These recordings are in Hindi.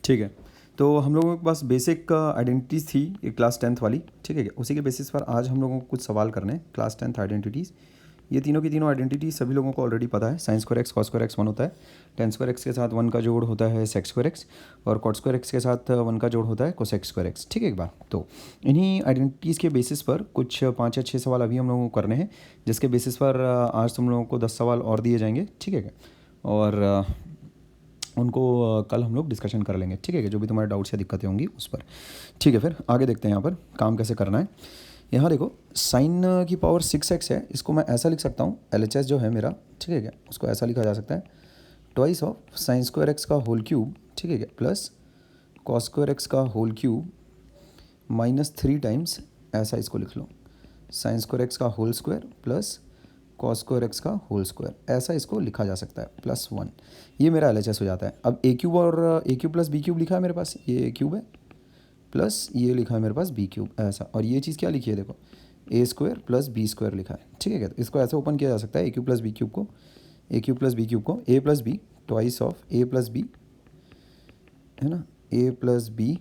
ठीक है। तो हम लोगों के पास बेसिक आइडेंटिटीज़ थी ये क्लास 10th वाली, ठीक है। उसी के बेसिस पर आज हम लोगों को कुछ सवाल करने हैं। क्लास 10th आइडेंटिटीज़, ये तीनों की तीनों आइडेंटिटी सभी लोगों को ऑलरेडी पता है। Sine square x cos square x 1 होता है, टेन स्क्वायर एक्स के साथ 1 का जोड़ होता है सेक्स स्क्वायर एक्स, और कॉट स्क्वायर एक्स के साथ 1 का जोड़ होता है कोसेक्स स्क्वायर एक्स, ठीक है। एक बार तो इन्हीं आइडेंटिटीज़ के बेसिस पर कुछ 5 या 6 सवाल अभी हम लोगों को करने हैं, जिसके बेसिस पर आज तुम लोगों को 10 सवाल और दिए जाएंगे, ठीक है। और उनको कल हम लोग डिस्कशन कर लेंगे, ठीक है। जो भी तुम्हारे डाउट्स या दिक्कतें होंगी उस पर, ठीक है। फिर आगे देखते हैं यहाँ पर काम कैसे करना है। यहाँ देखो साइन की पावर 6x है, इसको मैं ऐसा लिख सकता हूँ, LHS जो है मेरा, ठीक है क्या, उसको ऐसा लिखा जा सकता है twice of sine square x का होल क्यूब, ठीक है क्या, प्लस कॉस स्क्वायर एक्स का होल क्यूब -3 टाइम्स, ऐसा इसको लिख लो, साइन स्क्वायर एक्स का whole square plus cos square x का होल स्क्वायर, ऐसा इसको लिखा जा सकता है, +1। ये मेरा LHS हो जाता है। अब ए क्यूब और ए क्यूब प्लस बी क्यूब लिखा है मेरे पास, ये ए क्यूब है प्लस ये लिखा है मेरे पास बी क्यूब, ऐसा। और ये चीज़ क्या लिखी है देखो, ए स्क्वायर प्लस बी स्क्वायर लिखा है, ठीक है क्या। तो इसको ऐसे ओपन किया जा सकता है, a cube plus b cube को, a cube plus b cube को, a plus b twice of a plus b, है ना, ए प्लस बी,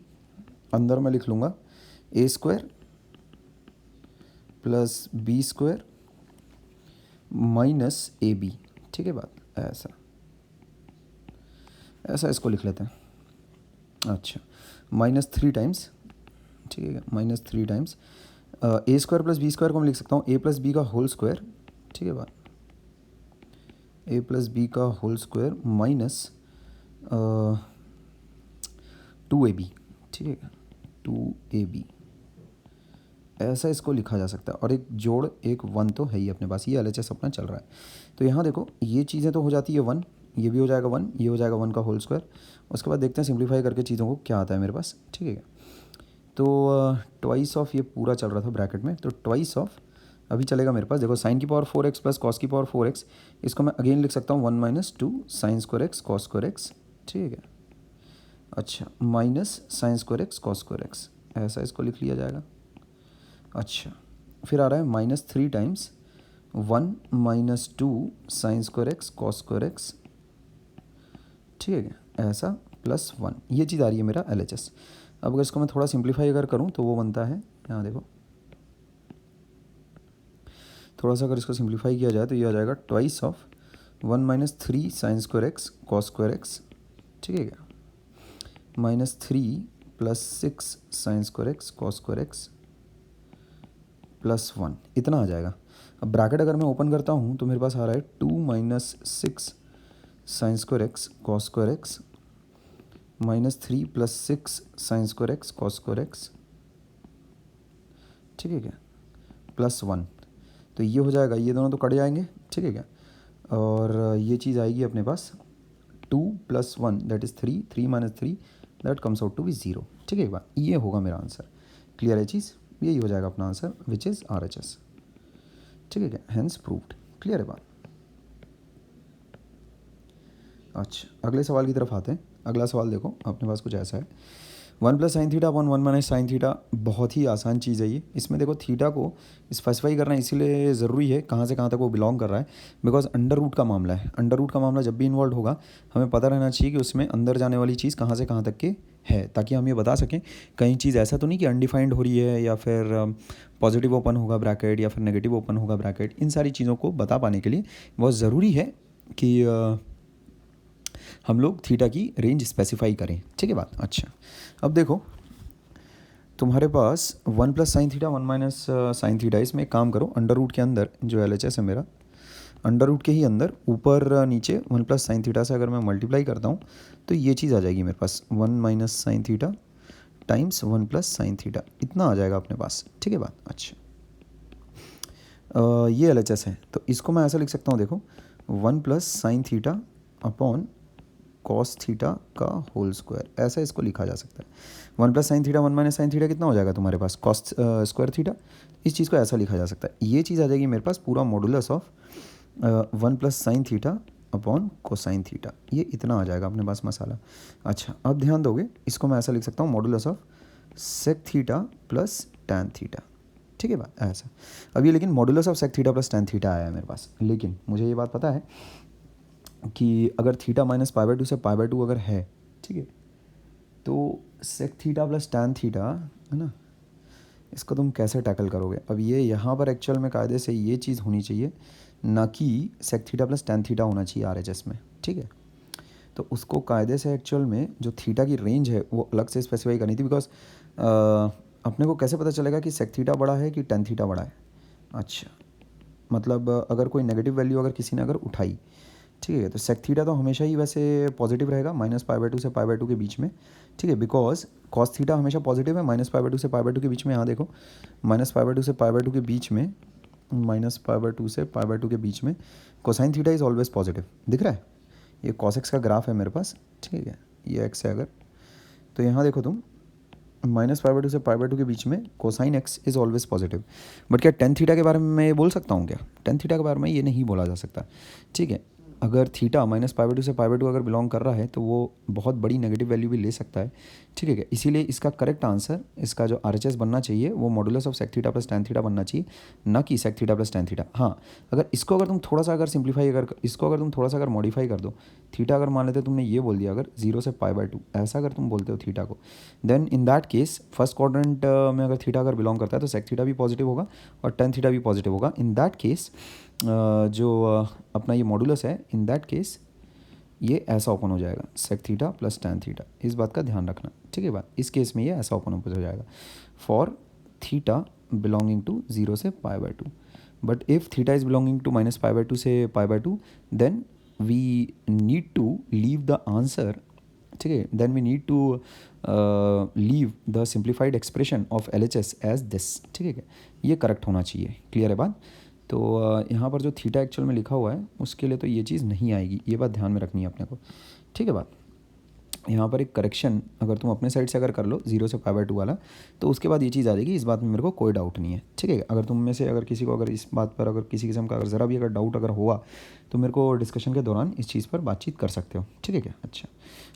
अंदर मैं लिख लूँगा a square plus b square minus a b, ठीक है बात, ऐसा ऐसा इसको लिख लेते हैं। अच्छा, -3 टाइम्स, ठीक है, -3 टाइम्स ए स्क्वायर प्लस बी स्क्वायर को मैं लिख सकता हूँ ए प्लस बी का होल स्क्वायर, ठीक है बात, ए प्लस बी का होल स्क्वायर माइनस 2ab, ठीक है, 2ab, ऐसा इसको लिखा जा सकता है। और एक जोड़ एक 1 तो है ही अपने पास, ये LHS अपना चल रहा है। तो यहाँ देखो ये चीज़ें तो हो जाती है 1, ये भी हो जाएगा 1, ये हो जाएगा 1 का होल स्क्वायर। उसके बाद देखते हैं सिंप्लीफाई करके चीज़ों को क्या आता है मेरे पास, ठीक है। तो ट्वाइस ऑफ, ये पूरा चल रहा था ब्रैकेट में, तो ट्वाइस ऑफ अभी चलेगा मेरे पास, देखो साइन की पावर 4x प्लस कॉस की पावर 4x, इसको मैं अगेन लिख सकता हूँ 1 - 2 sign square x cos square x, ठीक है। अच्छा, minus sine square x cos square x, ऐसा इसको लिख लिया जाएगा। अच्छा, फिर आ रहा है -3 times 1 - 2 sign square x cos square x, ठीक है, ऐसा +1, ये चीज़ आ रही है मेरा LHS। अब अगर इसको मैं थोड़ा सिंप्लीफाई अगर करूँ तो वो बनता है, यहाँ देखो थोड़ा सा अगर इसको सिंप्लीफाई किया जाए तो ये आ जाएगा twice of 1 - 3 sign square x cos square x, ठीक है क्या, -3 + 6 sign square x cos square x +1, इतना आ जाएगा। अब ब्रैकेट अगर मैं ओपन करता हूँ तो मेरे पास आ रहा है 2 - 6 sign square x cos square x -3 + 6 sign square x cos square x, ठीक है क्या, +1। तो ये हो जाएगा, ये दोनों तो कट जाएंगे, ठीक है क्या। और ये चीज़ आएगी अपने पास 2 + 1 that is 3, 3 - 3 that comes out to be 0, ठीक है। एक बार ये होगा मेरा आंसर, क्लियर है चीज़, यही हो जाएगा अपना आंसर विच इज़ RHS, ठीक है क्या, हैंस प्रूव्ड, क्लियर है बात। अच्छा, अगले सवाल की तरफ आते हैं। अगला सवाल देखो अपने पास कुछ ऐसा है, 1 + sin theta upon 1 - sin theta, बहुत ही आसान चीज़ है ये। इसमें देखो थीटा को स्पेसिफाई करना इसीलिए ज़रूरी है कहाँ से कहाँ तक वो बिलोंग कर रहा है, बिकॉज अंडर रूट का मामला है। अंडर रूट का मामला जब भी इन्वॉल्व होगा हमें पता रहना चाहिए कि उसमें अंदर जाने वाली चीज़ कहाँ से कहाँ तक के है, ताकि हम ये बता सकें कहीं चीज़ ऐसा तो नहीं कि अनडिफाइंड हो रही है, या फिर पॉजिटिव ओपन होगा ब्रैकेट या फिर नेगेटिव ओपन होगा ब्रैकेट। इन सारी चीज़ों को बता पाने के लिए बहुत ज़रूरी है कि हम लोग थीटा की रेंज स्पेसिफाई करें, ठीक है बात। अच्छा, अब देखो तुम्हारे पास 1 + sin थीटा 1 - sin थीटा, इसमें एक काम करो, अंडर रूट के अंदर जो LHS है मेरा, अंडर रूट के ही अंदर ऊपर नीचे 1 + sin थीटा से अगर मैं मल्टीप्लाई करता हूँ तो ये चीज़ आ जाएगी मेरे पास 1 - sin theta times 1 + sin theta, इतना आ जाएगा अपने पास, ठीक है बात। अच्छा, ये LHS है, तो इसको मैं ऐसा लिख सकता हूँ, देखो 1 + sin theta upon cos theta का होल स्क्वायर, ऐसा इसको लिखा जा सकता है। 1 + sin थीटा 1 - sin थीटा कितना हो जाएगा तुम्हारे पास, कॉस स्क्वायर थीटा, इस चीज़ को ऐसा लिखा जा सकता है। ये चीज़ आ जाएगी मेरे पास पूरा modulus of 1 + sin theta upon cosine theta, ये इतना आ जाएगा अपने पास मसाला। अच्छा, अब ध्यान दोगे, इसको मैं ऐसा लिख सकता हूँ modulus of sec theta plus tan theta, ठीक है बात, ऐसा। अब ये लेकिन modulus of sec theta plus tan theta आया है मेरे पास, लेकिन मुझे ये बात पता है कि अगर थीटा -π/2 से π/2 अगर है, ठीक है, तो sec theta plus tan theta है ना, इसको तुम कैसे टैकल करोगे? अब ये यहाँ पर एक्चुअल में कायदे से ये चीज़ होनी चाहिए, ना कि sec theta plus tan theta होना चाहिए RHS में, ठीक है। तो उसको कायदे से एक्चुअल में जो थीटा की रेंज है वो अलग से स्पेसिफाई करनी थी, बिकॉज अपने को कैसे पता चलेगा कि सेक थीटा बड़ा है कि टैन थीटा बड़ा है? अच्छा, मतलब अगर कोई नेगेटिव वैल्यू अगर किसी ने अगर उठाई, ठीक है, तो सेक थीटा तो हमेशा ही वैसे पॉजिटिव रहेगा -π/2 से π/2 के बीच में, ठीक है, बिकॉज कॉस थीटा हमेशा पॉजिटिव है -π/2 से π/2 के बीच में। यहाँ देखो -π/2 से π/2 के बीच में, -π/2 से π/2 के बीच में cosine theta is always positive. दिख रहा है? ये कॉस एक्स का ग्राफ है मेरे पास, ठीक है, ये एक्स है अगर, तो यहाँ देखो तुम -π/2 से π/2 के बीच में cosine x is always positive. But क्या टेन थीटा के बारे में मैं ये बोल सकता हूँ क्या? टेन थीटा के बारे में ये नहीं बोला जा सकता, ठीक है। अगर थीटा -π/2 से π/2 अगर बिलोंग कर रहा है तो वो बहुत बड़ी नेगेटिव वैल्यू भी ले सकता है, ठीक है क्या? इसीलिए इसका करेक्ट आंसर, इसका जो RHS बनना चाहिए वो modulus of sec theta plus tan theta बनना चाहिए, ना कि sec theta plus tan theta. हाँ, अगर इसको अगर तुम थोड़ा सा अगर सिंप्लीफाई इसको अगर तुम थोड़ा सा अगर मॉडिफाई कर दो, थीटा अगर मान लेते तुमने ये बोल दिया अगर 0 से π/2 ऐसा अगर तुम बोलते हो थीटा को, then in that case first quadrant में अगर थीटा अगर बिलोंग करता है तो सेक थीटा भी पॉजिटिव होगा और टैन थीटा भी पॉजिटिव होगा। इन दैट केस जो अपना ये मॉडुलस है, इन दैट केस ये ऐसा ओपन हो जाएगा, sec theta plus tan theta. इस बात का ध्यान रखना, ठीक है बात। इस केस में ये ऐसा ओपन हो जाएगा फॉर थीटा बिलोंगिंग टू 0 से π/2। But if theta is belonging to -π/2 से π/2, then we need to leave the answer, ठीक है, then we need to leave the simplified expression of LHS as this, ठीक है क्या? ये करेक्ट होना चाहिए। क्लियर है बात? तो यहाँ पर जो थीटा एक्चुअल में लिखा हुआ है उसके लिए तो ये चीज़ नहीं आएगी, ये बात ध्यान में रखनी है अपने को, ठीक है बात। यहाँ पर एक करेक्शन अगर तुम अपने साइड से अगर कर लो 0 से π/2 वाला, तो उसके बाद ये चीज़ आ जाएगी। इस बात में मेरे को कोई डाउट नहीं है, ठीक है। अगर तुम में से अगर किसी को अगर इस बात पर अगर किसी किस्म का अगर ज़रा भी अगर डाउट अगर हुआ तो मेरे को डिस्कशन के दौरान इस चीज़ पर बातचीत कर सकते हो, ठीक है क्या? अच्छा,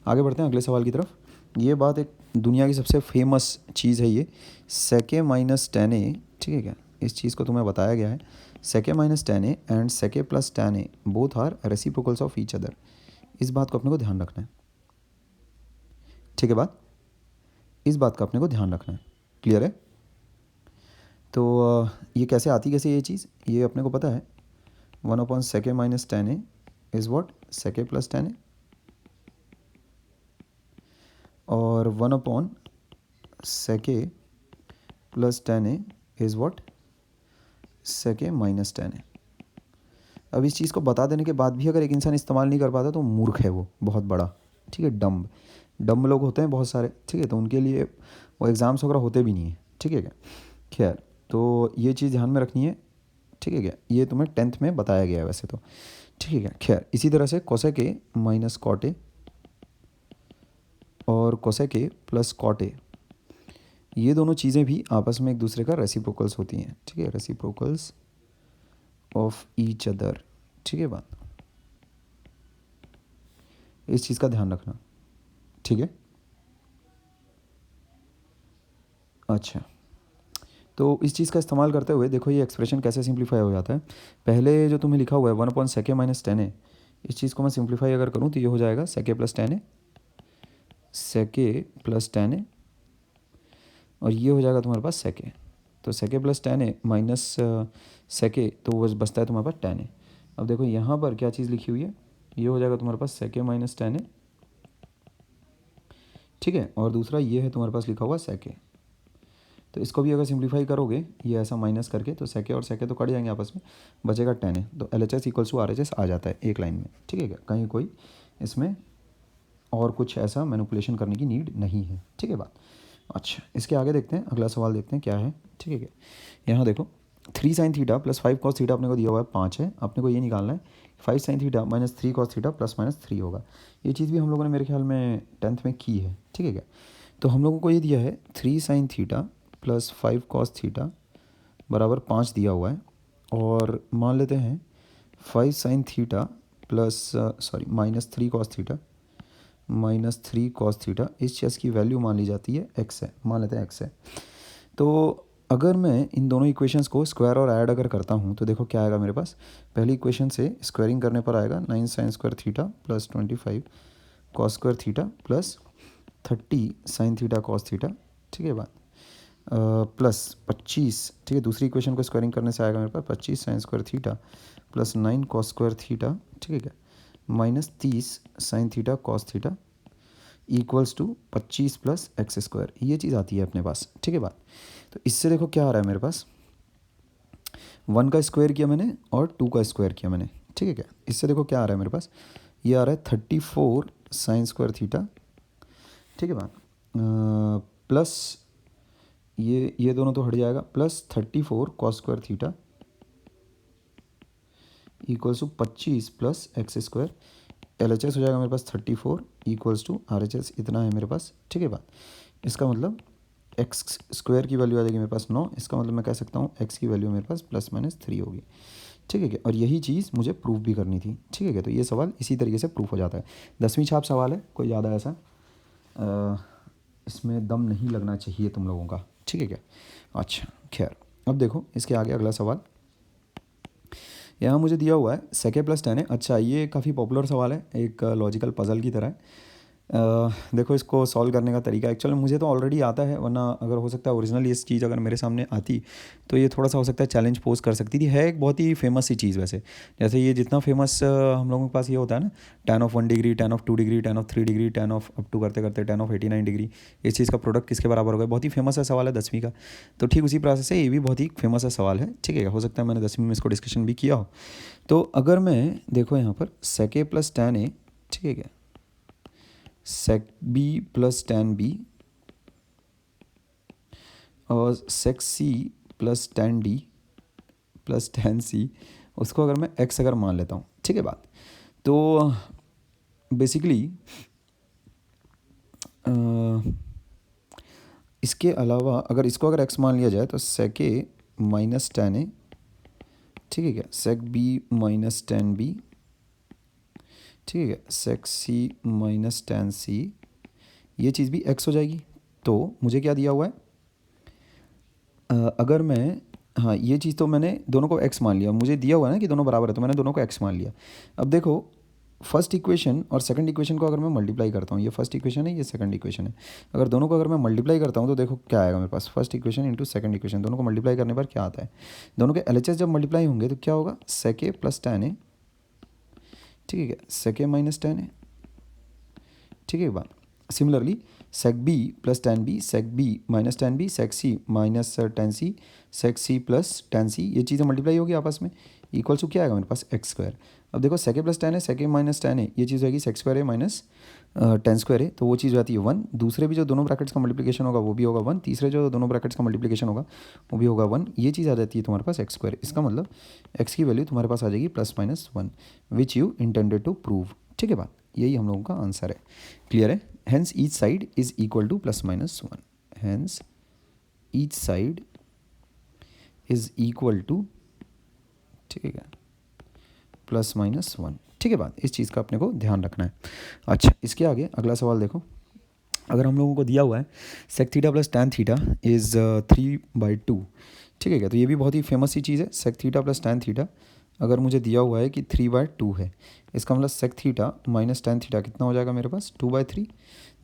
आगे बढ़ते हैं अगले सवाल की तरफ। ये बात एक दुनिया की सबसे फेमस चीज़ है, ये सेके माइनस टेन ए, ठीक है क्या? इस चीज़ को तुम्हें बताया गया है, sec A minus tan A and sec A plus tan A both are reciprocals of each other. इस बात को अपने को ध्यान रखना है, ठीक है बात। इस बात का अपने को ध्यान रखना है, क्लियर है? तो ये कैसे आती कैसे ये चीज़, ये अपने को पता है 1 सेके minus tan A is what सेके प्लस टेन ए, और 1 सेके plus tan A is what सेके माइनस टेन ए। अब इस चीज़ को बता देने के बाद भी अगर एक इंसान इस्तेमाल नहीं कर पाता तो मूर्ख है वो, बहुत बड़ा, ठीक है। डम्ब लोग होते हैं बहुत सारे, ठीक है, तो उनके लिए वो एग्ज़ाम्स वगैरह होते भी नहीं है, ठीक है क्या? खैर, तो ये चीज़ ध्यान में रखनी है, ठीक है क्या? ये तुम्हें 10th में बताया गया है वैसे तो, ठीक है क्या? खैर, इसी तरह से cosec a minus cot a और cosec a plus cot a, ये दोनों चीज़ें भी आपस में एक दूसरे का रेसिप्रोकल्स होती हैं, ठीक है, रेसिप्रोकल्स ऑफ ईच अदर, ठीक है बात। इस चीज़ का ध्यान रखना, ठीक है। अच्छा, तो इस चीज़ का इस्तेमाल करते हुए देखो ये एक्सप्रेशन कैसे सिंप्लीफाई हो जाता है। पहले जो तुम्हें लिखा हुआ है 1 सेके माइनस टेन ए, इस चीज़ को मैं सिंप्लीफाई अगर करूँ तो ये हो जाएगा सेके प्लस टेन ए, सेके प्लस टेन ए, और ये हो जाएगा तुम्हारे पास सेके। तो सेके प्लस टेन ए माइनस सेके, तो वो बचता है तुम्हारे पास टेन ए। अब देखो यहाँ पर क्या चीज़ लिखी हुई है, ये हो जाएगा तुम्हारे पास सेके माइनस टेन ए, ठीक है, और दूसरा ये है तुम्हारे पास लिखा हुआ सेके। तो इसको भी अगर सिंप्लीफाई करोगे ये ऐसा माइनस करके, तो सेके और सेके तो कट जाएंगे आपस में, बचेगा टेन ए। तो LHS इक्वल्स टू RHS आ जाता है एक लाइन में, ठीक है क्या? कहीं कोई इसमें और कुछ ऐसा मैनिपुलेशन करने की नीड नहीं है, ठीक है बात। अच्छा, इसके आगे देखते हैं, अगला सवाल देखते हैं क्या है, ठीक है क्या? यहाँ देखो 3 sin theta plus 5 cos theta अपने को दिया हुआ है 5 है, अपने को ये निकालना है 5 sin theta minus 3 cos theta plus minus 3 होगा। ये चीज़ भी हम लोगों ने मेरे ख्याल में 10th में की है, ठीक है क्या? तो हम लोगों को ये दिया है 3 sin theta plus 5 cos theta बराबर 5 दिया हुआ है, और मान लेते हैं 5 sin theta plus minus 3 cos theta minus 3 cos theta, इस चीज़ की वैल्यू मान ली जाती है x है, मान लेते हैं x है। तो अगर मैं इन दोनों इक्वेशंस को स्क्वायर और ऐड अगर करता हूँ तो देखो क्या आएगा मेरे पास। पहली इक्वेशन से स्क्वायरिंग करने पर आएगा 9 sin square theta plus 25 cos square theta plus 30 sine theta cos theta, ठीक है बात, प्लस 25, ठीक है, दूसरी इक्वेशन को स्क्वायरिंग करने से आएगा मेरे पास 25 sine square theta plus 9 cos square theta, ठीक है क्या, minus 30 sine theta cos theta equals to 25 plus x square, ये चीज़ आती है अपने पास, ठीक है बात। तो इससे देखो क्या आ रहा है मेरे पास, 1 का स्क्वायर किया मैंने और 2 का स्क्वायर किया मैंने, ठीक है क्या, इससे देखो क्या आ रहा है मेरे पास, ये आ रहा है 34 साइन स्क्वायर थीटा, ठीक है बात, प्लस ये दोनों तो हट जाएगा, plus 34 cos square theta equals to 25 plus x square, LHS हो जाएगा मेरे पास 34 इक्वल्स टू RHS, इतना है मेरे पास, ठीक है बात। इसका मतलब एक्स स्क्वायर की वैल्यू आ जाएगी मेरे पास 9, इसका मतलब मैं कह सकता हूँ एक्स की वैल्यू मेरे पास +-3 होगी, ठीक है क्या, और यही चीज़ मुझे प्रूफ भी करनी थी, ठीक है क्या। तो ये सवाल इसी तरीके से प्रूफ हो जाता है। 10वीं छाप सवाल है, कोई ज़्यादा ऐसा इसमें दम नहीं लगना चाहिए तुम लोगों का, ठीक है क्या। अच्छा खैर, अब देखो इसके आगे अगला सवाल यहाँ मुझे दिया हुआ है सेके प्लस 10 है। अच्छा, ये काफ़ी पॉपुलर सवाल है, एक लॉजिकल पजल की तरह है। देखो इसको सॉल्व करने का तरीका एक्चुअली मुझे तो ऑलरेडी आता है, वरना अगर हो सकता है ओरिजिनल ये चीज़ अगर मेरे सामने आती तो ये थोड़ा सा हो सकता है चैलेंज पोज कर सकती थी। है एक बहुत ही फेमस सी चीज़ वैसे, जैसे ये जितना फेमस हम लोगों के पास ये होता है ना, tan of 1 degree, tan of 2 degree, tan of 3 degree, tan of up to करते करते tan of 89 डिग्री, इस चीज़ का प्रोडक्ट किसके बराबर होगा। बहुत ही फेमस है सवाल है 10वीं का, तो ठीक उसी प्रोसेस से ये भी बहुत ही फेमस है सवाल है, ठीक है। हो सकता है मैंने 10वीं में इसको डिस्कशन भी किया हो। तो अगर मैं देखो यहाँ पर सेके प्लस tan A, ठीक है क्या, sec b plus tan B और sec c plus tan D plus tan C, उसको अगर मैं x अगर मान लेता हूँ, ठीक है बात। तो बेसिकली इसके अलावा अगर इसको अगर x मान लिया जाए तो सेक ए माइनस tan A, ठीक है क्या, sec B minus tan B, ठीक है क्या, सेक सी माइनस tan C, ये चीज़ भी x हो जाएगी। तो मुझे क्या दिया हुआ है, अगर मैं, हाँ ये चीज़ तो मैंने दोनों को x मान लिया, मुझे दिया हुआ है ना कि दोनों बराबर है, तो मैंने दोनों को x मान लिया। अब देखो फर्स्ट इक्वेशन और सेकंड इक्वेशन को अगर मैं मल्टीप्लाई करता हूँ, ये फर्स्ट इक्वेशन है, ये सेकंड इक्वेशन है, अगर दोनों को अगर मैं मल्टीप्लाई करता हूँ तो देखो क्या आएगा मेरे पास, first equation into second equation, दोनों को मल्टीप्लाई करने पर क्या आता है, दोनों के LHS जब मल्टीप्लाई होंगे तो क्या होगा, सेक ए प्लस tan A, ठीक है क्या, सेक ए माइनस tan A, ठीक है बात। सिमिलरली सेक बी प्लस tan B, सेक बी माइनस tan B, सेक सी माइनस tan C, सेक सी प्लस tan C, ये चीज़ें मल्टीप्लाई होगी आपस में, इक्वल्स टू क्या आएगा मेरे पास एक्स स्क्वायर। अब देखो सेक ए प्लस tan है, सेक ए माइनस tan है, ये चीज़ होगी सेक स्क्वायर है माइनस tan स्क्वायर है, तो वो चीज़ जाती है 1। दूसरे भी जो दोनों ब्रैकेट्स का मल्टीप्लिकेशन होगा वो भी होगा 1, तीसरे जो दोनों ब्रैकेट्स का मल्टीप्लिकेशन होगा वो भी होगा 1, ये चीज़ आ जाती है तुम्हारे पास एक्स स्क्वायर। इसका मतलब एक्स की वैल्यू तुम्हारे पास आ जाएगी +-1 which you intended to prove, ठीक है बात। यही हम लोगों का आंसर है, क्लियर है। Hence each side is equal to +-1, hence each side is equal to, ठीक है, +-1, ठीक है बात। इस चीज़ का अपने को ध्यान रखना है। अच्छा, इसके आगे अगला सवाल देखो, अगर हम लोगों को दिया हुआ है sec theta plus tan theta is 3/2, ठीक है क्या, तो ये भी बहुत ही फेमस सी चीज़ है। Sec theta plus tan theta अगर मुझे दिया हुआ है कि 3/2 है, इसका मतलब sec theta minus tan theta कितना हो जाएगा मेरे पास 2/3,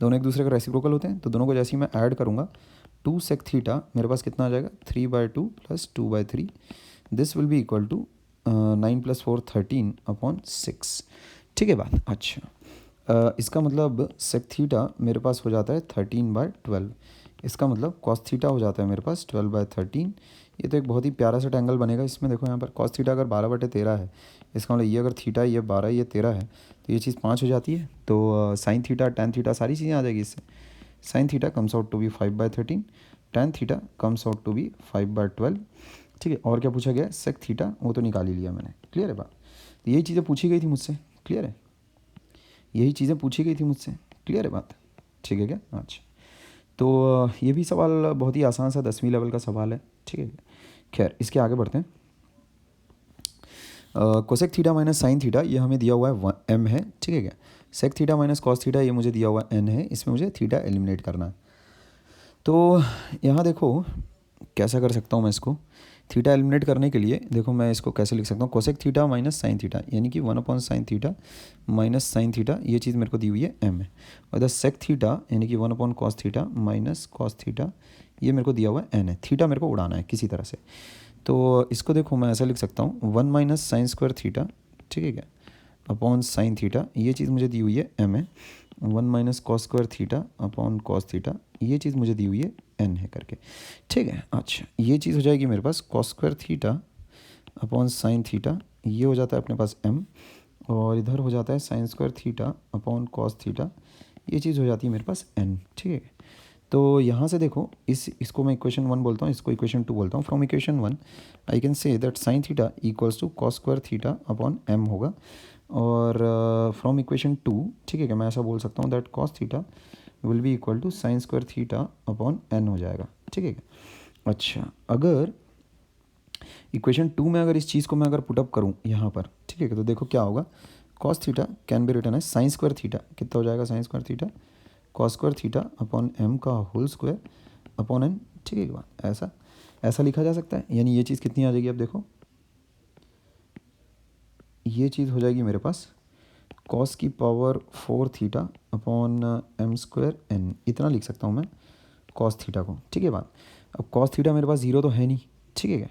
दोनों एक दूसरे का रेसिप्रोकल होते हैं, तो दोनों को जैसे ही मैं ऐड करूँगा 2 सेक थीटा मेरे पास कितना आ जाएगा 3/2 plus 2/3, this will be equal to 9 + 4 13/6, ठीक है बात। अच्छा, इसका मतलब सेक थीटा मेरे पास हो जाता है 13/12, इसका मतलब कॉस थीटा हो जाता है मेरे पास 12/13। ये तो एक बहुत ही प्यारा सा ट्रायंगल बनेगा इसमें। देखो यहाँ पर कॉस थीटा अगर 12/13 है, इसका मतलब ये अगर थीटा ये 12 ये 13 है, तो ये चीज़ 5 हो जाती है। तो साइन थीटा tan थीटा सारी चीज़ें आ जाएगी इससे। Sine theta comes out to be 5/13, tan theta comes out to be 5/12, ठीक है। और क्या पूछा गया, सेक थीटा, वो तो निकाल ही लिया मैंने, क्लियर है बात। तो यही चीज़ें पूछी गई थी मुझसे, क्लियर है, यही चीज़ें पूछी गई थी मुझसे, क्लियर है बात, ठीक है क्या। अच्छा, तो ये भी सवाल बहुत ही आसान सा 10वीं लेवल का सवाल है, ठीक है। खैर, इसके आगे बढ़ते हैं। Cosec theta minus sine theta ये हमें दिया हुआ है m है, ठीक है क्या। Sec theta minus cos theta ये मुझे दिया हुआ n है, इसमें मुझे थीटा एलिमिनेट करना है। तो यहाँ देखो कैसा कर सकता हूँ मैं इसको, थीटा एलिमिनेट करने के लिए देखो मैं इसको कैसे लिख सकता हूँ, cosec theta minus sine theta, यानी कि 1/sin theta minus sine theta, ये चीज़ मेरे को दी हुई है m है। और द सेक थीटा यानी कि 1/cos theta minus cos theta, ये मेरे को दिया हुआ है n है। थीटा मेरे को उड़ाना है किसी तरह से, तो इसको देखो मैं ऐसा लिख सकता हूँ 1 - sin स्क्वायर थीटा, ठीक है क्या, अपॉन साइन थीटा, ये चीज़ मुझे दी हुई है m है। 1 - cos square theta upon cos theta, ये चीज़ मुझे दी हुई है n है करके, ठीक है। अच्छा, ये चीज़ हो जाएगी मेरे पास cos square theta upon sine theta, ये हो जाता है अपने पास m, और इधर हो जाता है sine square theta upon cos theta, ये चीज़ हो जाती है मेरे पास n, ठीक है। तो यहाँ से देखो इसको मैं इक्वेशन 1 बोलता हूँ, इसको इक्वेशन 2 बोलता हूँ। From equation 1 I can say that sine theta equals to cos square theta upon m होगा, और फ्रॉम इक्वेशन 2, ठीक है क्या, मैं ऐसा बोल सकता हूँ that cos theta will be equal to sine square theta upon n हो जाएगा, ठीक है क्या। अच्छा, अगर इक्वेशन 2 में अगर इस चीज़ को मैं अगर पुटअप करूँ यहाँ पर, ठीक है, तो देखो क्या होगा, cos theta can be written है साइन स्क्वायर थीटा, कितना हो जाएगा sine square theta cos square theta upon m का होल स्क्वायर अपॉन n, ठीक है बात, ऐसा ऐसा लिखा जा सकता है। यानी ये चीज़ कितनी आ जाएगी, अब देखो ये चीज़ हो जाएगी मेरे पास कॉस की power 4 theta upon m square n, इतना लिख सकता हूँ मैं कॉस थीटा को, ठीक है बात। अब कॉस थीटा मेरे पास ज़ीरो तो है नहीं, ठीक है क्या,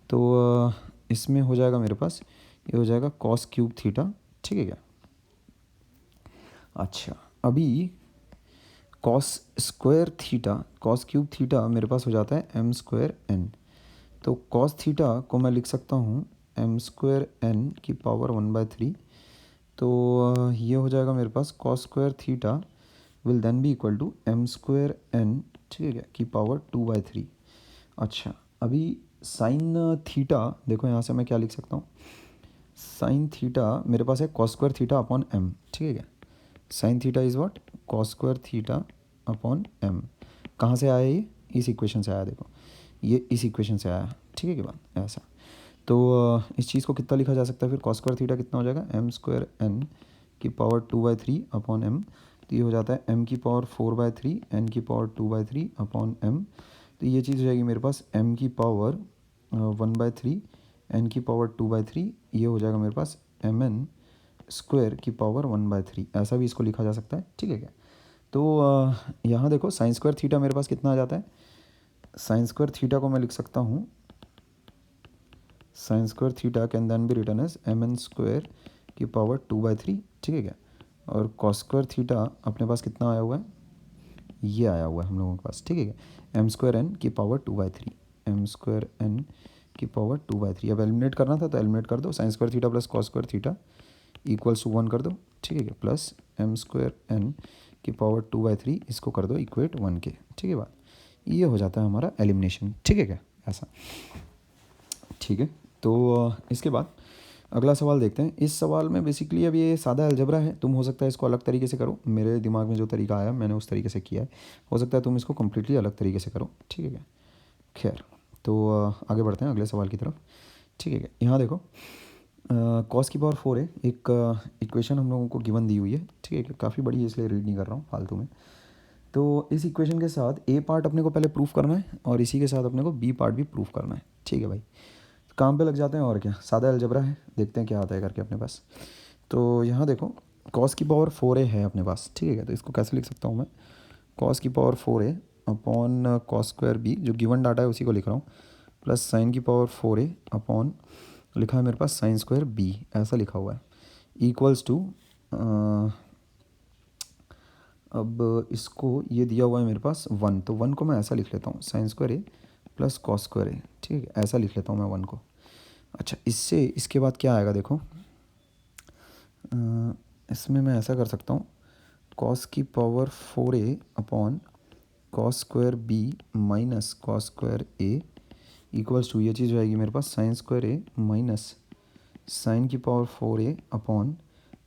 तो इसमें हो जाएगा मेरे पास, ये हो जाएगा कॉस क्यूब थीटा, ठीक है क्या। अच्छा, अभी cos square theta cos cube theta मेरे पास हो जाता है m स्क्वायर n, तो कॉस थीटा को मैं लिख सकता हूँ m स्क्वायर n की पावर 1/3, तो ये हो जाएगा मेरे पास cos square theta will then be equal to m square n, ठीक है क्या, की पावर 2/3। अच्छा, अभी साइन थीटा देखो यहाँ से मैं क्या लिख सकता हूँ, साइन थीटा मेरे पास है cos square theta upon m, ठीक है क्या, sine theta is what cos square theta upon m, कहाँ से आया ये, इस इक्वेशन से आया, देखो ये इस इक्वेशन से आया, ठीक है क्या बात, ऐसा। तो इस चीज़ को कितना लिखा जा सकता है फिर, कॉस स्क्वायर थीटा कितना हो जाएगा m स्क्वायर n की पावर 2/3 अपॉन m, तो ये हो जाता है m की पावर 4/3 n की पावर 2/3 अपॉन m, तो ये चीज़ हो जाएगी मेरे पास m की पावर 1/3 n की पावर 2/3, ये हो जाएगा मेरे पास mn स्क्वायर की पावर 1/3, ऐसा भी इसको लिखा जा सकता है, ठीक है क्या। तो यहाँ देखो साइन स्क्वायर थीटा मेरे पास कितना आ जाता है, साइन स्क्वायर थीटा को मैं लिख सकता हूँ, sine square theta can then be written as mn square की पावर 2/3, ठीक है क्या। और कॉस स्क्वायर थीटा अपने पास कितना आया हुआ है, ये आया हुआ है हम लोगों के पास, ठीक है क्या, m स्क्वायर n की पावर 2/3, m स्क्वायर n की पावर 2/3। अब एलिमिनेट करना था तो एलिमिनेट कर दो, sine square theta plus cos square theta equals to 1 कर दो, ठीक है क्या, प्लस m स्क्वायर n की पावर 2/3, इसको कर दो इक्वेट 1 के, ठीक है बात, ये हो जाता है हमारा एलिमिनेशन, ठीक है क्या, ऐसा, ठीक है। तो इसके बाद अगला सवाल देखते हैं। इस सवाल में बेसिकली अब ये सादा अलजबरा है, तुम हो सकता है इसको अलग तरीके से करो, मेरे दिमाग में जो तरीका आया मैंने उस तरीके से किया है, हो सकता है तुम इसको कम्प्लीटली अलग तरीके से करो, ठीक है क्या। खैर, तो आगे बढ़ते हैं अगले सवाल की तरफ, ठीक है क्या। यहाँ देखो कॉस की पावर 4 है, एक इक्वेशन हम लोगों को गिवन दी हुई है, ठीक है क्या, काफ़ी बड़ी है इसलिए रीड नहीं कर रहा हूँ फालतू में। तो इस इक्वेशन के साथ ए पार्ट अपने को पहले प्रूफ करना है और इसी के साथ अपने को बी पार्ट भी प्रूफ करना है, ठीक है भाई। काम पे लग जाते हैं, और क्या, सादा अलजबरा है, देखते हैं क्या आता है करके अपने पास। तो यहाँ देखो कॉस की पावर 4a है अपने पास, ठीक है, तो इसको कैसे लिख सकता हूँ मैं, कॉस की power 4a upon cos square B, जो गिवन डाटा है उसी को लिख रहा हूँ, प्लस साइन की पावर 4a अपॉन लिखा है मेरे पास साइन स्क्वायर बी, ऐसा लिखा हुआ है, इक्वल्स टू अब इसको ये दिया हुआ है मेरे पास 1, तो 1 को मैं ऐसा लिख लेता हूँ sine square A plus cos square a, ठीक है, ऐसा लिख लेता हूँ मैं 1 को। अच्छा, इससे इसके बाद क्या आएगा देखो, इसमें मैं ऐसा कर सकता हूँ कॉस की power 4a upon cos square B minus cos square A equals to, ये चीज़ जाएगी मेरे पास साइन स्क्वायर ए माइनस साइन की power 4a upon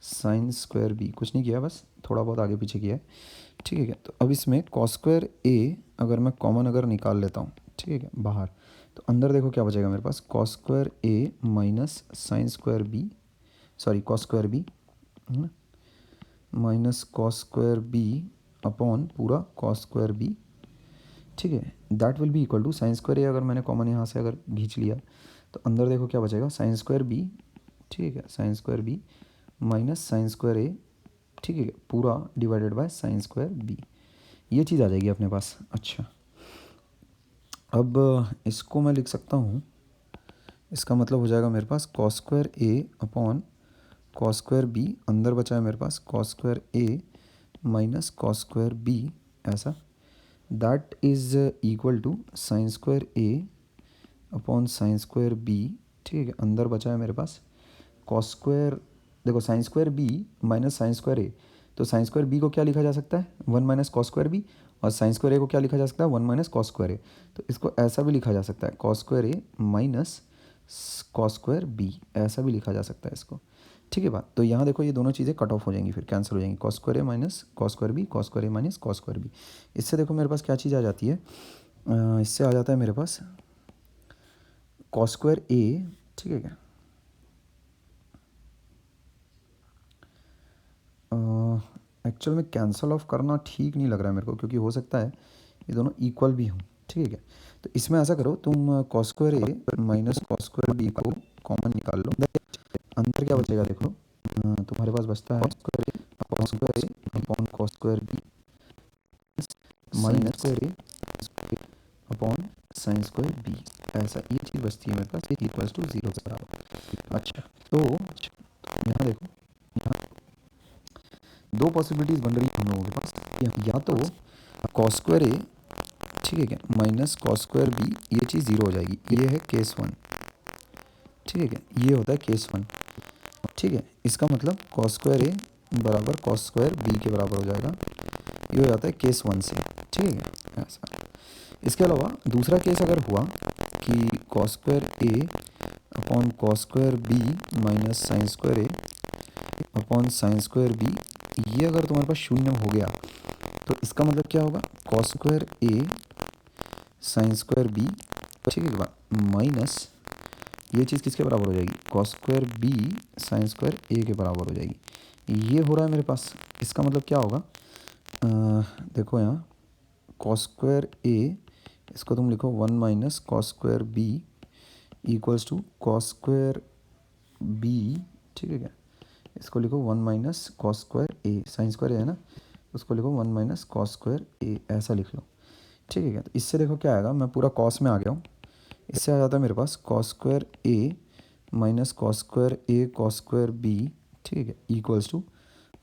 sine square B, कुछ नहीं किया, बस थोड़ा बहुत आगे पीछे किया है, ठीक है क्या। तो अब इसमें कॉस स्क्वायर ए अगर मैं कॉमन अगर निकाल लेता हूँ, ठीक है क्या, बाहर, तो अंदर देखो क्या बचेगा मेरे पास, कॉस स्क्वायर ए minus sine square b, sorry cos square b है ना, minus cos square b upon पूरा कॉस स्क्वायर बी, ठीक है, that will be equal to sine square a, अगर मैंने कॉमन यहाँ से अगर खींच लिया तो अंदर देखो क्या बचेगा, साइन स्क्वायर बी, ठीक है, sine square B minus sine square a, ठीक है, पूरा divided by sine square B, ये चीज़ आ जाएगी अपने पास। अच्छा, अब इसको मैं लिख सकता हूँ, इसका मतलब हो जाएगा मेरे पास cos square A upon cos square B, अंदर बचा है मेरे पास कॉस स्क्वायर ए माइनस कॉस स्क्वायर बी, ऐसा, that is equal to sine square A upon sine square B, ठीक है, अंदर बचा है मेरे पास कॉस स्क्वायर, देखो sine square B minus sine square A, तो साइन स्क्वायर बी को क्या लिखा जा सकता है, one minus cos square B, और साइन स्क्वायर ए को क्या लिखा जा सकता है, one minus cos square A, तो इसको ऐसा भी लिखा जा सकता है कॉस स्क्वायर ए माइनस कॉस स्क्वायर बी, ऐसा भी लिखा जा सकता है इसको, ठीक है बात। तो यहाँ देखो ये दोनों चीज़ें कट ऑफ हो जाएंगी, फिर कैंसिल हो जाएंगी, कॉस स्क्वायर ए minus cos square B, cos square ए माइनस कॉस स्क्वायर बी, इससे देखो मेरे पास क्या चीज़ आ जाती है, इससे आ जाता है मेरे पास कॉस स्क्वायर ए, ठीक है क्या, एक्चुअल में कैंसिल ऑफ करना ठीक नहीं लग रहा है मेरे को, क्योंकि हो सकता है ये दोनों इक्वल भी हों, ठीक है क्या। तो इसमें ऐसा करो, तुम कॉस स्क्वायर ए माइनस कॉस स्क्वायर बी को कॉमन निकाल लो, अंदर क्या बचेगा देखो, तुम्हारे पास बचता है cos square A upon cos square B minus square A upon sine square B, ऐसा ये चीज़ बचती है मेरे पास, एक इक्वल्स टू जीरो के बराबर। अच्छा, तो यहाँ देखो, यहाँ दो पॉसिबिलिटीज़ बन रही है हम लोगों के पास, या तो कॉस स्क्वायर ए, ठीक है क्या, माइनस कॉस स्क्वायर बी, ये चीज़ ज़ीरो हो जाएगी, ये है केस वन, ठीक है क्या, ये होता है केस वन, ठीक है, इसका मतलब कॉस स्क्वायर ए बराबर कॉस स्क्वायर बी के बराबर हो जाएगा, ये हो जाता है केस वन से, ठीक है क्या, ऐसा। इसके अलावा दूसरा केस अगर हुआ कि cos square A upon cos square B minus sine square A upon sine square B, ये अगर तुम्हारे पास शून्य हो गया तो इसका मतलब क्या होगा, cos square A sine square B, ठीक है, माइनस ये चीज़ किसके बराबर हो जाएगी, cos square B sine square A के बराबर हो जाएगी, ये हो रहा है मेरे पास। इसका मतलब क्या होगा, देखो यहाँ कॉस स्क्वायर ए, इसको तुम लिखो one minus cos square B equals to cos square B, ठीक है क्या, इसको लिखो one minus cos square A, sine square है ना, उसको लिखो one minus cos square A, ऐसा लिख लो, ठीक है क्या। तो इससे देखो क्या आएगा, मैं पूरा कॉस में आ गया हूँ, इससे आ जाता है मेरे पास cos square A minus cos square A cos square B, ठीक है, equals to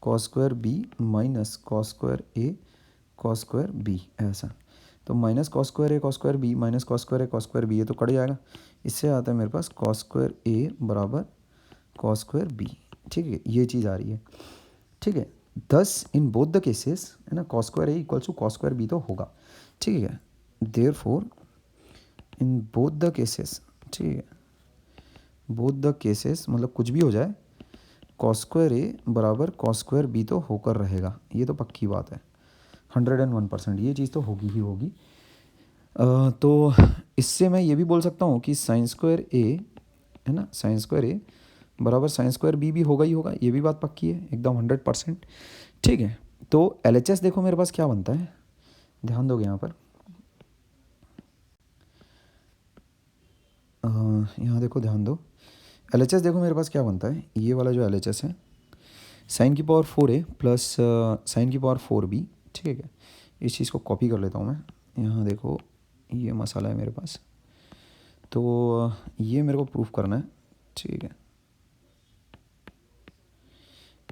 cos square B minus cos square A cos square B, ऐसा। तो minus cos square A cos square B minus cos square A cos square B, ये तो कट जाएगा, इससे आता है मेरे पास कॉस स्क्वायर ए बराबर कॉस स्क्वायर बी, ठीक है, ये चीज़ आ रही है, ठीक है। दस इन बोथ द केसेस, है ना, cos square A equals to cos square B तो होगा, ठीक है, therefore in both the cases, ठीक है, बोथ द केसेस मतलब कुछ भी हो जाए, कॉस स्क्वायर ए बराबर कॉस स्क्वायर बी तो होकर रहेगा, ये तो पक्की बात है, 101%, ये चीज़ तो होगी ही होगी। तो इससे मैं ये भी बोल सकता हूँ कि साइन स्क्वायर ए, है ना, साइन स्क्वायर ए बराबर साइन स्क्वायर बी भी होगा ही होगा, ये भी बात पक्की है एकदम 100%, ठीक है। तो LHS देखो मेरे पास क्या बनता है, ध्यान दोगे यहाँ पर, यहाँ देखो ध्यान दो, LHS देखो मेरे पास क्या बनता है, ये वाला जो LHS है, साइन की पावर 4a प्लस साइन की पावर 4b, ठीक है क्या, इस चीज़ को कॉपी कर लेता हूँ मैं, यहाँ देखो ये मसाला है मेरे पास, तो ये मेरे को प्रूफ करना है, ठीक है,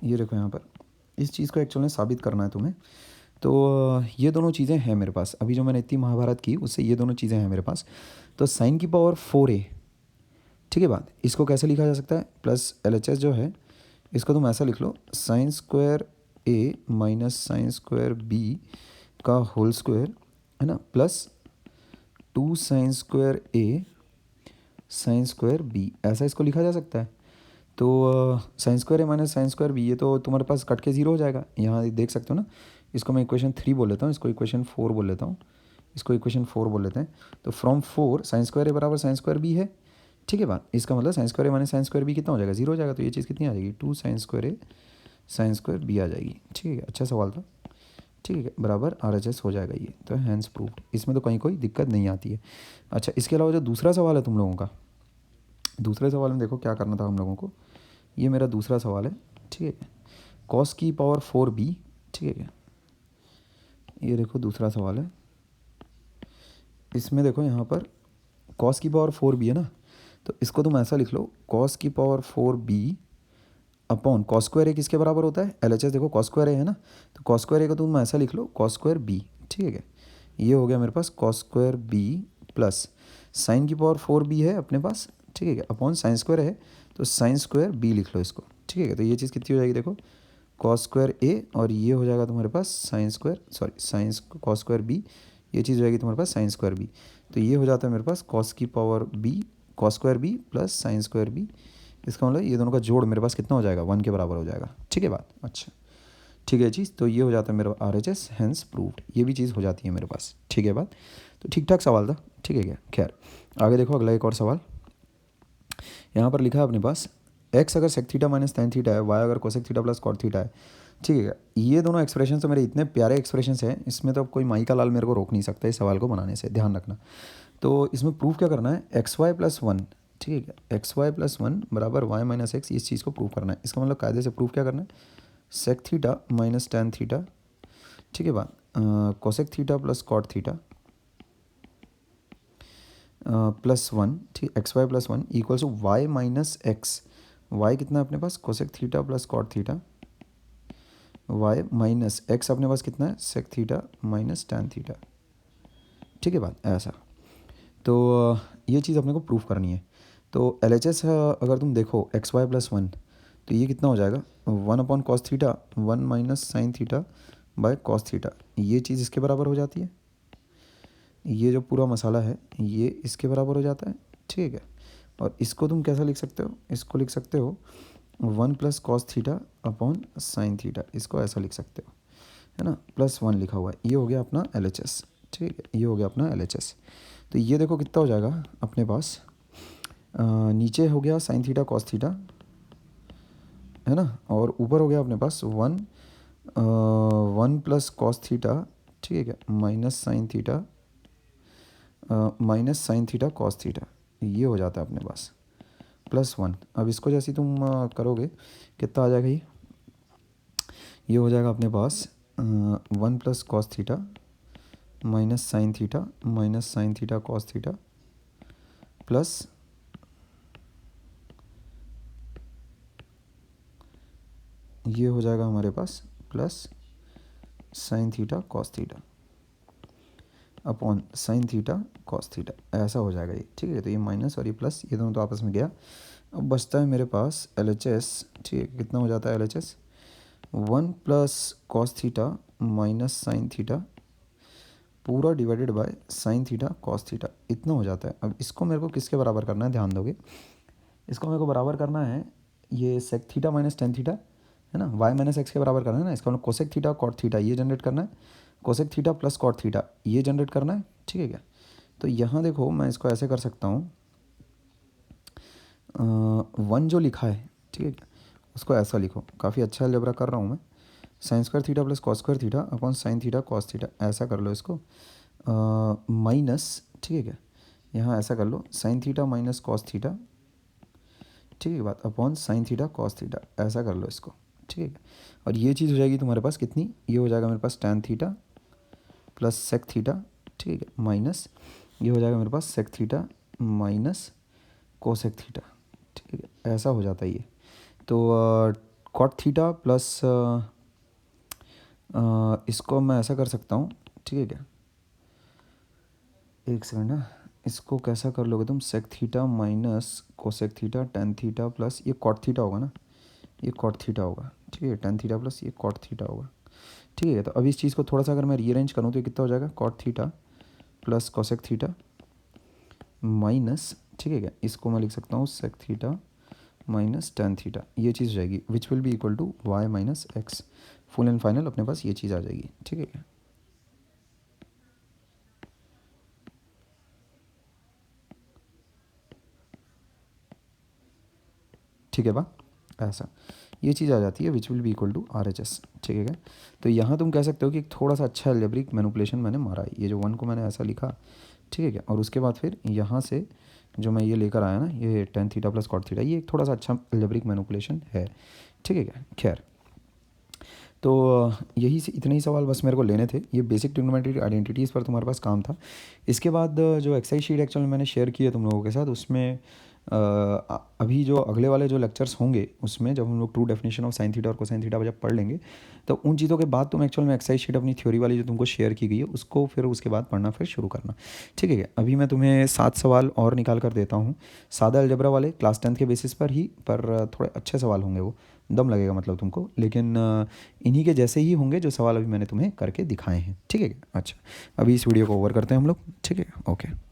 ये देखो यहाँ पर इस चीज़ को एक्चुअल में साबित करना है तुम्हें, तो ये दोनों चीज़ें हैं मेरे पास, अभी जो मैंने इतनी महाभारत की उससे ये दोनों चीज़ें हैं मेरे पास। तो साइन की पावर 4a, ठीक है बात, इसको कैसे लिखा जा सकता है, प्लस LHS जो है इसको तुम ऐसा लिख लो, साइन स्क्वायर ए माइनस साइन स्क्वायर बी का होल स्क्वायर, है ना, plus 2 sign square A sine square B, ऐसा इसको लिखा जा सकता है। तो साइन स्क्वायर ए माइनस साइन स्क्वायर बी, ये तो तुम्हारे पास कट के ज़ीरो हो जाएगा, यहाँ देख सकते हो ना, इसको मैं इक्वेशन 3 बोल लेता हूँ, इसको इक्वेशन 4 बोल लेता हूँ, इसको इक्वेशन 4 बोल लेते हैं। तो फ्रॉम 4 साइन स्क्वायर ए बराबर साइन स्क्वायर बी है, ठीक है बात, इसका मतलब साइन स्क्वायर ए माइनस साइन स्क्वायर बी कितना हो जाएगा, जीरो हो जाएगा, तो ये चीज़ कितनी आ जाएगी, 2 sign square A sine square B आ जाएगी, ठीक है, अच्छा सवाल था, ठीक है, बराबर RHS हो जाएगा ये, तो हैंस प्रूव्ड, इसमें तो कहीं कोई दिक्कत नहीं आती है। अच्छा, इसके अलावा जो दूसरा सवाल है तुम लोगों का, दूसरे सवाल में देखो क्या करना था हम लोगों को, ये मेरा दूसरा सवाल है, ठीक है, कॉस की पावर 4b, ठीक है, ये देखो दूसरा सवाल है, इसमें देखो यहाँ पर कॉस की पावर 4b है ना, तो इसको तुम ऐसा लिख लो, कॉस की power 4b upon cos square A किसके बराबर होता है, LHS देखो कॉस स्क्वायर ए है ना, तो कॉस स्क्वायर ए को तुम ऐसा लिख लो कॉस स्क्वायर बी, ठीक है, ये हो गया मेरे पास cos square B plus sine की पावर 4b है अपने पास, ठीक है, अपॉन साइन स्क्वायर है, तो साइन स्क्वायर बी लिख लो इसको, ठीक है, तो ये चीज़ कितनी हो जाएगी देखो, कॉस स्क्वायर ए और ये हो जाएगा तुम्हारे पास sine square, sorry sine cos square B, ये चीज़ हो जाएगी तुम्हारे पास साइन स्क्वायर बी, तो ये हो जाता है मेरे पास कॉस की power B cos square B plus sine square B, इसका मतलब ये दोनों का जोड़ मेरे पास कितना हो जाएगा, 1 के बराबर हो जाएगा, ठीक है बात। अच्छा ठीक है चीज़, तो ये हो जाता है मेरा RHS हैंस प्रूव्ड, ये भी चीज़ हो जाती है मेरे पास, ठीक है बात। तो ठीक ठाक सवाल था, ठीक है क्या, खैर आगे देखो अगला एक और सवाल, यहाँ पर लिखा है अपने पास x अगर sec theta minus tan theta है, y अगर cosec theta plus cot theta है, ठीक है, ये दोनों एक्सप्रेशन तो मेरे इतने प्यारे एक्सप्रेशन हैं, इसमें तो अब कोई माई का लाल मेरे को रोक नहीं सकता इस सवाल को बनाने से, ध्यान रखना। तो इसमें प्रूव क्या करना है, XY+1, ठीक है, XY+1 बराबर y माइनस एक्स, इस चीज़ को प्रूव करना है, इसका मतलब कायदे से प्रूव क्या करना है, sec theta minus tan theta, ठीक है बात, cosec theta plus cot theta +1, ठीक, XY+1 equals to y minus x, y कितना है अपने पास, cosec theta plus cot theta, y minus x अपने पास कितना है, sec theta minus tan theta, ठीक है बात, ऐसा। तो ये चीज़ अपने को प्रूफ करनी है। तो LHS अगर तुम देखो XY+1, तो ये कितना हो जाएगा, 1 upon cos theta 1 minus sine theta by cos theta, ये चीज़ इसके बराबर हो जाती है, ये जो पूरा मसाला है ये इसके बराबर हो जाता है, ठीक है। और इसको तुम कैसा लिख सकते हो, इसको लिख सकते हो 1 plus cos theta upon sine theta, इसको ऐसा लिख सकते हो, है ना, +1 लिखा हुआ है, ये हो गया अपना LHS, ठीक है, ये हो गया अपना LHS। तो ये देखो कितना हो जाएगा अपने पास, नीचे हो गया साइन थीटा कॉस थीटा, है ना, और ऊपर हो गया अपने पास 1 प्लस कॉस थीटा, ठीक है, minus sine theta cos theta, ये हो जाता है अपने पास +1। अब इसको जैसे तुम करोगे कितना आ जाएगा, ये हो जाएगा अपने पास 1 plus cos theta minus sine theta cos theta plus ये हो जाएगा हमारे पास plus sine theta cos theta upon sine theta cos theta, ऐसा हो जाएगा ये, ठीक है। तो ये माइनस और ये प्लस, ये दोनों तो आपस में गया, अब बचता है मेरे पास LHS, ठीक है, कितना हो जाता है LHS, 1 plus cos theta minus sine theta पूरा divided by sine theta cos theta, इतना हो जाता है। अब इसको मेरे को किसके बराबर करना है, ध्यान दोगे, इसको मेरे को बराबर करना है ये sec theta minus tan theta, है ना, y माइनस एक्स के बराबर करना है ना, इसका मतलब कोसेक थीटा कॉट थीटा ये जनरेट करना है, cosec theta plus cot theta ये जनरेट करना है, ठीक है क्या। तो यहाँ देखो मैं इसको ऐसे कर सकता हूँ, 1 जो लिखा है, ठीक है, उसको ऐसा लिखो, काफ़ी अच्छा अलजेब्रा कर रहा हूँ मैं, sign square theta plus cos square theta upon sine theta cos theta, ऐसा कर लो इसको, माइनस, ठीक है क्या, यहाँ ऐसा कर लो sine theta minus cos theta, ठीक है बात, upon sine theta cos theta, ऐसा कर लो इसको, ठीक है। और ये चीज़ हो जाएगी तुम्हारे पास कितनी, ये हो जाएगा मेरे पास tan theta plus sec theta, ठीक है, माइनस ये हो जाएगा मेरे पास sec theta minus cosec theta, ठीक है, ऐसा हो जाता है ये। तो कॉट थीटा प्लस इसको मैं ऐसा कर सकता हूँ, ठीक है क्या, एक सेकंड ना, इसको कैसा कर लोगे तुम, sec theta minus cosec theta tan theta plus ये कॉट थीटा होगा ना, ये कॉट थीटा होगा, ठीक है, टेन थीटा प्लस ये कॉट थीटा होगा, ठीक है। तो अब इस चीज़ को थोड़ा सा अगर मैं रीअरेंज करूँ तो ये कितना हो जाएगा, cot theta plus cosec theta minus, ठीक है क्या, इसको मैं लिख सकता हूँ sec theta minus tan theta, ये चीज़ हो जाएगी which will be equal to y minus x, full and final अपने पास ये चीज़ आ जाएगी, ठीक है क्या। ठीक है बा, ऐसा ये चीज़ आ जाती है which will be equal to RHS, ठीक है क्या। तो यहाँ तुम कह सकते हो कि थोड़ा सा अच्छा एल्जेब्रिक मैनिपुलेशन मैंने मारा है, ये जो 1 को मैंने ऐसा लिखा, ठीक है क्या, और उसके बाद फिर यहाँ से जो मैं ये लेकर आया ना, ये tan theta plus cot theta, ये एक थोड़ा सा अच्छा एल्जेब्रिक मैनिपुलेशन है, ठीक है क्या। खैर, तो यही से इतने ही सवाल बस मेरे को लेने थे, ये बेसिक ट्रिग्नोमेट्री आइडेंटिटीज़ पर तुम्हारे पास काम था। इसके बाद जो एक्सरसाइज शीट एक्चुअल में मैंने शेयर की है तुम लोगों के साथ, उसमें अभी जो अगले वाले जो लेक्चर्स होंगे उसमें जब हम लोग true definition of sine theta और कोसाइन थीटा जब पढ़ लेंगे, तो उन चीज़ों के बाद तुम एक्चुअल में एक्सरसाइज शीट अपनी थ्योरी वाली जो तुमको शेयर की गई है उसको फिर उसके बाद पढ़ना फिर शुरू करना, ठीक है क्या। अभी मैं तुम्हें 7 सवाल और निकाल कर देता हूँ, सादा अलजेब्रा वाले क्लास 10 के बेसिस पर ही, पर थोड़े अच्छे सवाल होंगे, वो दम लगेगा मतलब तुमको, लेकिन इन्हीं के जैसे ही होंगे जो सवाल अभी मैंने तुम्हें करके दिखाए हैं, ठीक है क्या। अच्छा, अभी इस वीडियो को ओवर करते हैं हम लोग, ठीक है, ओके।